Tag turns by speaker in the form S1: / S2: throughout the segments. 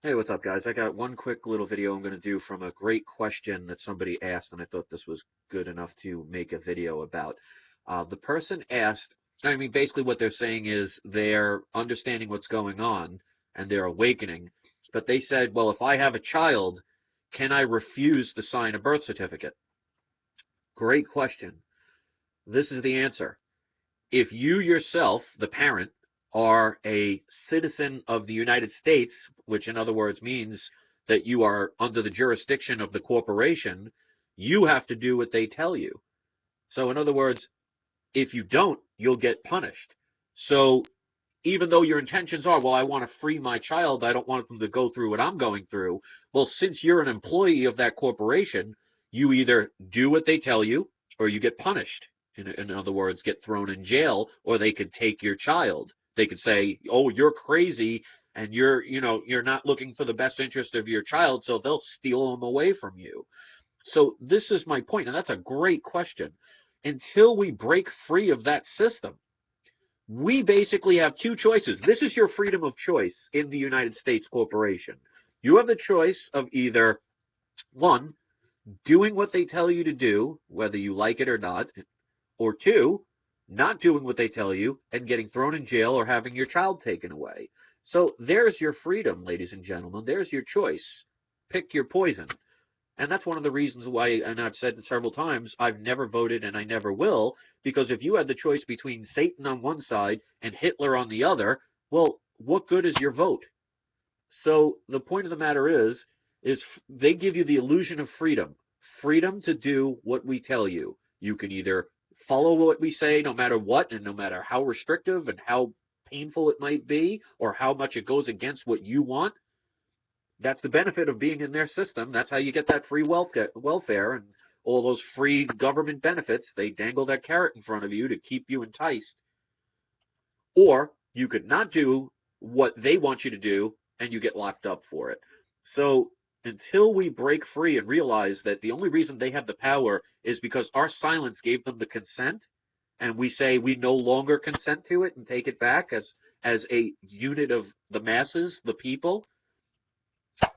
S1: Hey, what's up, guys? I got one quick little video I'm going to do from a great question that somebody asked, and I thought this was good enough to make a video about. The person asked, I mean, basically what they're saying is they're understanding what's going on and they're awakening, but they said, well, if I have a child, can I refuse to sign a birth certificate? Great question. This is the answer. If you yourself, the parent, are a citizen of the United States, which in other words means that you are under the jurisdiction of the corporation, you have to do what they tell you. So in other words, if you don't, you'll get punished. So even though your intentions are, well, I want to free my child, I don't want them to go through what I'm going through. Well, since you're an employee of that corporation, you either do what they tell you or you get punished. In other words, get thrown in jail, or they could take your child. They could say, oh, you're crazy and you're not looking for the best interest of your child, so they'll steal them away from you. So this is my point, and that's a great question. Until we break free of that system, we basically have two choices. This is your freedom of choice in the United States corporation. You have the choice of either, one, doing what they tell you to do, whether you like it or not, or two, not doing what they tell you and getting thrown in jail or having your child taken away. So there's your freedom, ladies and gentlemen. There's your choice. Pick your poison. And that's one of the reasons why, and I've said it several times, I've never voted and I never will, because if you had the choice between Satan on one side and Hitler on the other, well, what good is your vote? So the point of the matter is they give you the illusion of freedom, freedom to do what we tell you. You can either follow what we say no matter what, and no matter how restrictive and how painful it might be, or how much it goes against what you want. That's the benefit of being in their system. That's how you get that free welfare and all those free government benefits. They dangle that carrot in front of you to keep you enticed. Or you could not do what they want you to do and you get locked up for it. So until we break free and realize that the only reason they have the power is because our silence gave them the consent, and we say we no longer consent to it and take it back as a unit of the masses, the people,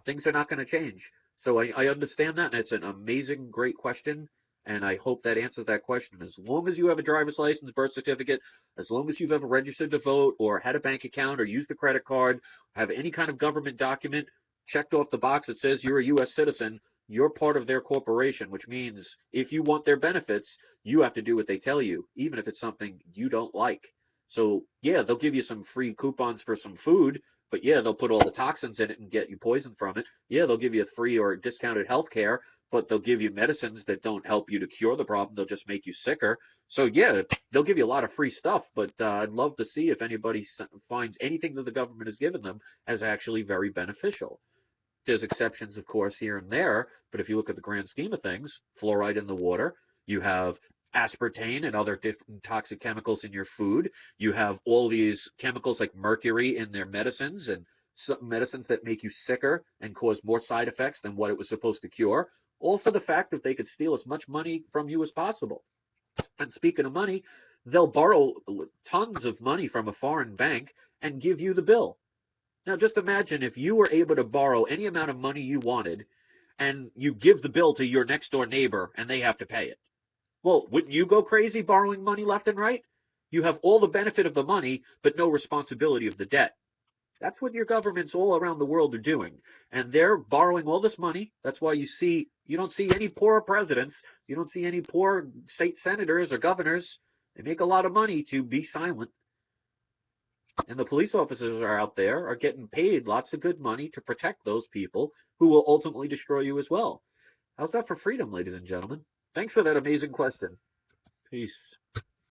S1: things are not going to change. So I understand that, and it's an amazing, great question, and I hope that answers that question. As long as you have a driver's license, birth certificate, as long as you've ever registered to vote or had a bank account or used a credit card, have any kind of government document checked off the box that says you're a U.S. citizen, you're part of their corporation, which means if you want their benefits, you have to do what they tell you, even if it's something you don't like. So, yeah, they'll give you some free coupons for some food, but yeah, they'll put all the toxins in it and get you poisoned from it. Yeah, they'll give you free or discounted health care, but they'll give you medicines that don't help you to cure the problem. They'll just make you sicker. So yeah, they'll give you a lot of free stuff, but I'd love to see if anybody finds anything that the government has given them as actually very beneficial. There's exceptions, of course, here and there, but if you look at the grand scheme of things, fluoride in the water, you have aspartame and other different toxic chemicals in your food. You have all these chemicals like mercury in their medicines, and some medicines that make you sicker and cause more side effects than what it was supposed to cure, all for the fact that they could steal as much money from you as possible. And speaking of money, they'll borrow tons of money from a foreign bank and give you the bill. Now, just imagine if you were able to borrow any amount of money you wanted, and you give the bill to your next door neighbor and they have to pay it. Well, wouldn't you go crazy borrowing money left and right? You have all the benefit of the money, but no responsibility of the debt. That's what your governments all around the world are doing. And they're borrowing all this money. That's why you don't see any poor presidents. You don't see any poor state senators or governors. They make a lot of money to be silent. And the police officers are out there are getting paid lots of good money to protect those people who will ultimately destroy you as well. How's that for freedom, ladies and gentlemen? Thanks for that amazing question. Peace.